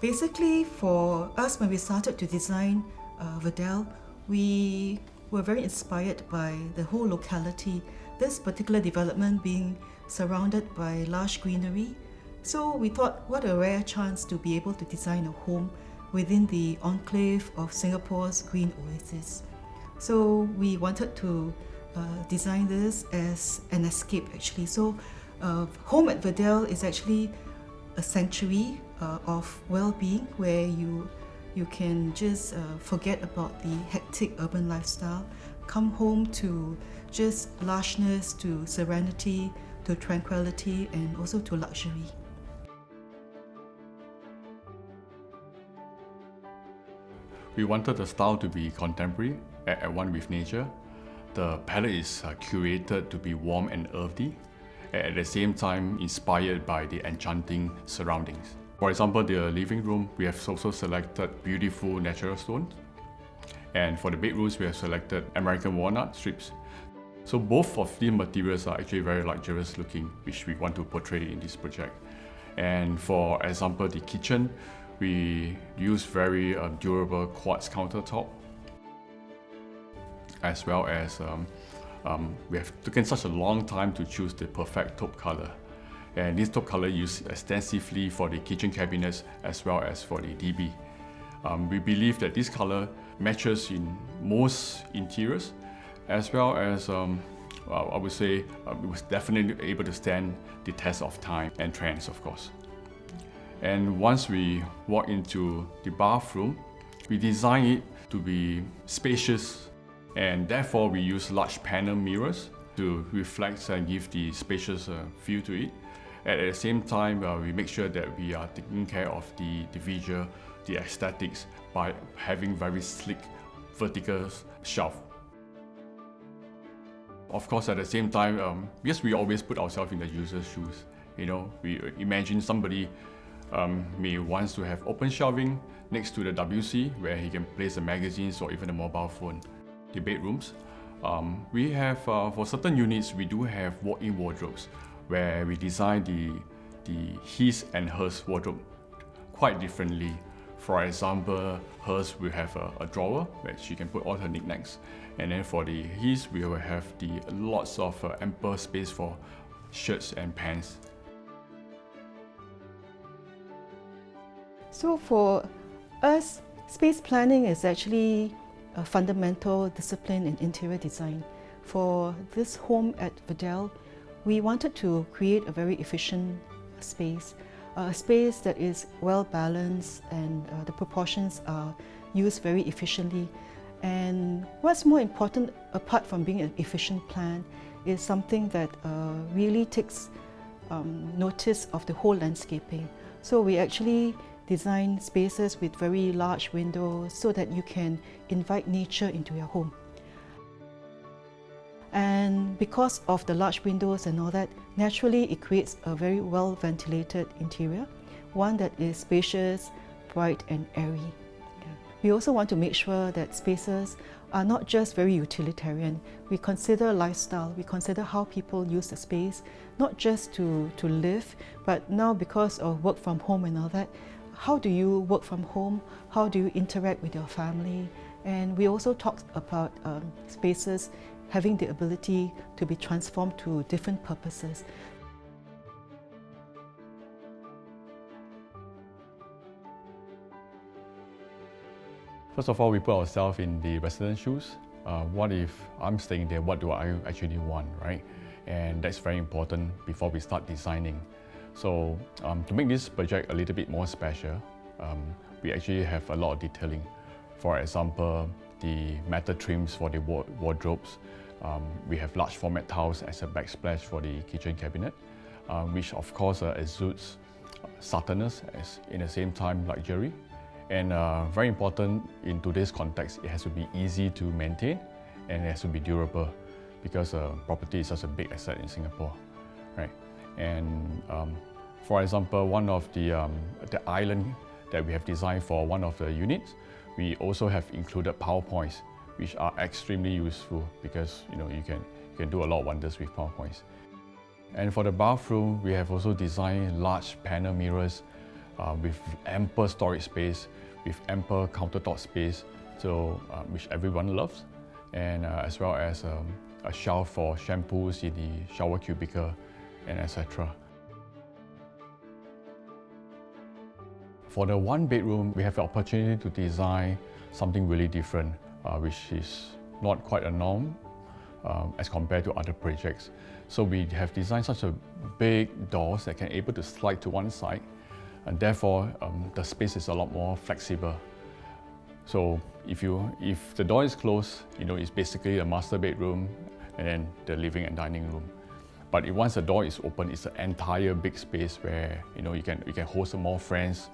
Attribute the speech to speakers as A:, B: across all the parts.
A: Basically, for us, when we started to design VERDALE, we were very inspired by the whole locality, this particular development being surrounded by lush greenery. So we thought, what a rare chance to be able to design a home within the enclave of Singapore's green oasis. So we wanted to design this as an escape actually. So home at VERDALE is actually a sanctuary of well-being where you can just forget about the hectic urban lifestyle, come home to just lushness, to serenity, to tranquility, and also to luxury.
B: We wanted the style to be contemporary, at one with nature. The palette is curated to be warm and earthy, at the same time inspired by the enchanting surroundings. For example, the living room, we have also selected beautiful natural stones. And for the bedrooms, we have selected American walnut strips. So both of these materials are actually very luxurious looking, which we want to portray in this project. And for example, the kitchen, we use very durable quartz countertop, as well as we have taken such a long time to choose the perfect taupe color. And this taupe color used extensively for the kitchen cabinets as well as for the DB. We believe that this color matches in most interiors, as well as I would say it was definitely able to stand the test of time and trends, of course. And once we walk into the bathroom, we design it to be spacious, and therefore we use large panel mirrors to reflect and give the spacious feel to it. At the same time, we make sure that we are taking care of the visual, the aesthetics, by having very sleek vertical shelf. Of course, at the same time, yes, we always put ourselves in the user's shoes. You know, we imagine somebody may want to have open shelving next to the WC where he can place the magazines or even a mobile phone. The bedrooms, we have, for certain units, we do have walk-in wardrobes where we design the his and hers wardrobe quite differently. For example, hers will have a drawer where she can put all her knickknacks, and then for the his, we will have the lots of ample space for shirts and pants.
A: So for us, space planning is actually a fundamental discipline in interior design. For this home at VERDALE, we wanted to create a very efficient space, a space that is well balanced and the proportions are used very efficiently. And what's more important, apart from being an efficient plan, is something that really takes notice of the whole landscaping. So we actually design spaces with very large windows so that you can invite nature into your home. And because of the large windows and all that, naturally it creates a very well ventilated interior, one that is spacious, bright and airy. We also want to make sure that spaces are not just very utilitarian. We consider lifestyle, we consider how people use the space, not just to live, but now because of work from home and all that, how do you work from home? How do you interact with your family? And we also talked about spaces having the ability to be transformed to different purposes.
B: First of all, we put ourselves in the resident's shoes. What if I'm staying there? What do I actually want, right? And that's very important before we start designing. So to make this project a little bit more special, we actually have a lot of detailing. For example, the metal trims for the wardrobes. We have large format tiles as a backsplash for the kitchen cabinet, which of course exudes subtleness as in the same time luxury. And very important in today's context, it has to be easy to maintain and it has to be durable because property is such a big asset in Singapore, right? And for example, one of the island that we have designed for one of the units, we also have included PowerPoints, which are extremely useful because you can do a lot of wonders with PowerPoints. And for the bathroom, we have also designed large panel mirrors with ample storage space, with ample countertop space, so which everyone loves, and as well as a shelf for shampoos in the shower cubicle, and etc. For the one bedroom, we have the opportunity to design something really different, which is not quite a norm as compared to other projects. So we have designed such a big doors that can able to slide to one side, and therefore the space is a lot more flexible. So if the door is closed, it's basically a master bedroom and then the living and dining room. But once the door is open, it's an entire big space where you can host more friends.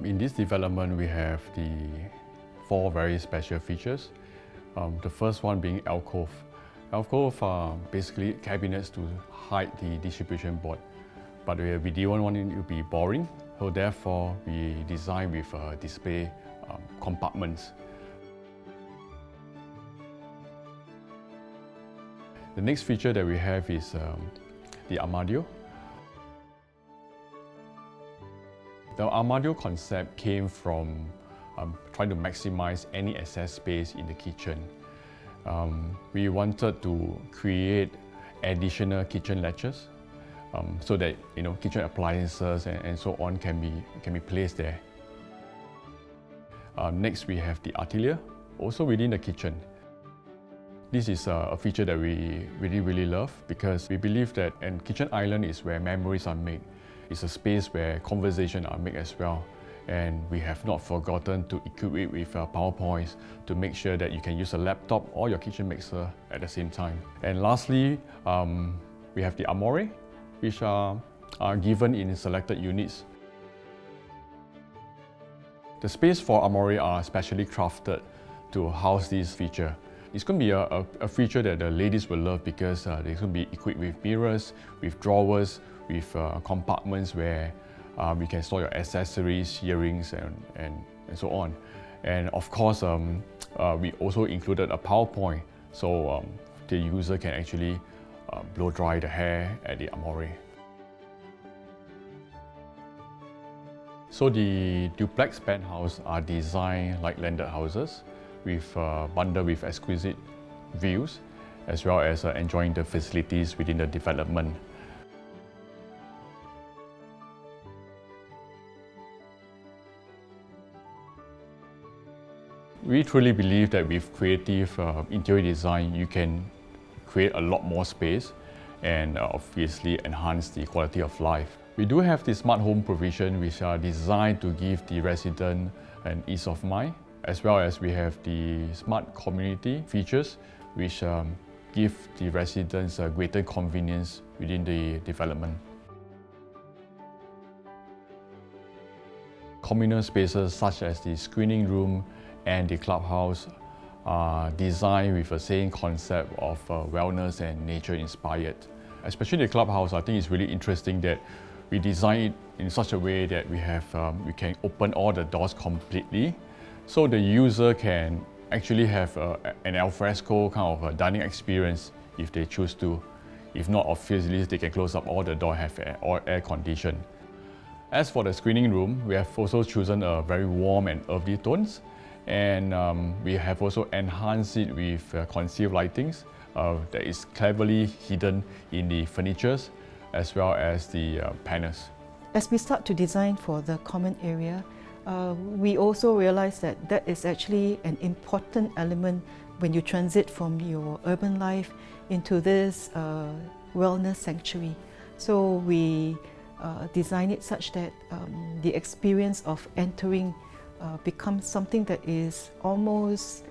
B: In this development, we have the 4 very special features. The first one being alcove. Alcove are basically cabinets to hide the distribution board, but we didn't want it to be boring, so therefore we designed with display compartments. The next feature that we have is the armadio. The armadio concept came from trying to maximize any excess space in the kitchen. We wanted to create additional kitchen latches so that kitchen appliances and so on can be placed there. Next, we have the atelier, also within the kitchen. This is a feature that we really love because we believe that a kitchen island is where memories are made. It's a space where conversations are made as well. And we have not forgotten to equip it with PowerPoints to make sure that you can use a laptop or your kitchen mixer at the same time. And lastly, we have the armoire, which are given in selected units. The space for armoire are specially crafted to house this feature. It's going to be a feature that the ladies will love because they're going to be equipped with mirrors, with drawers, with compartments where you can store your accessories, earrings, and so on. And of course, we also included a PowerPoint, so the user can actually blow dry the hair at the armoire. So the duplex penthouse are designed like landed houses, with bundled with exquisite views, as well as enjoying the facilities within the development. We truly believe that with creative interior design, you can create a lot more space and obviously enhance the quality of life. We do have the smart home provision, which are designed to give the resident an ease of mind, as well as we have the smart community features, which give the residents a greater convenience within the development. Communal spaces such as the screening room and the clubhouse are designed with the same concept of wellness and nature inspired. Especially the clubhouse, I think it's really interesting that we design it in such a way that we can open all the doors completely, so the user can actually have an alfresco kind of a dining experience if they choose to. If not, obviously they can close up all the doors, have air condition. As for the screening room, we have also chosen a very warm and earthy tones, and we have also enhanced it with concealed lightings that is cleverly hidden in the furnitures as well as the panels.
A: As we start to design for the common area, we also realize that that is actually an important element when you transit from your urban life into this wellness sanctuary. So we design it such that the experience of entering becomes something that is almost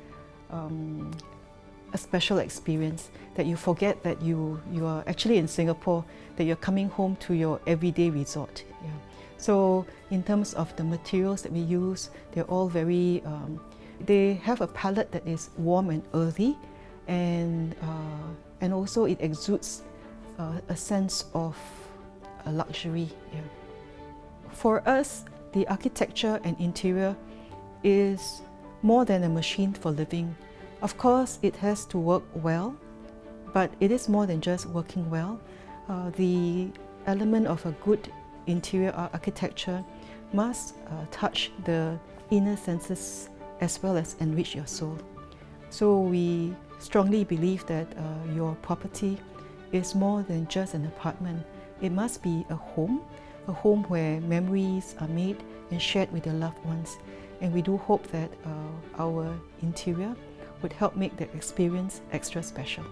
A: a special experience, that you forget that you are actually in Singapore, that you're coming home to your everyday resort. Yeah. So in terms of the materials that we use, they're all very, they have a palette that is warm and earthy, and also it exudes a sense of luxury. Yeah. For us, the architecture and interior is more than a machine for living. Of course, it has to work well, but it is more than just working well. The element of a good interior architecture must touch the inner senses as well as enrich your soul. So we strongly believe that your property is more than just an apartment. It must be a home where memories are made and shared with your loved ones. And we do hope that our interior would help make that experience extra special.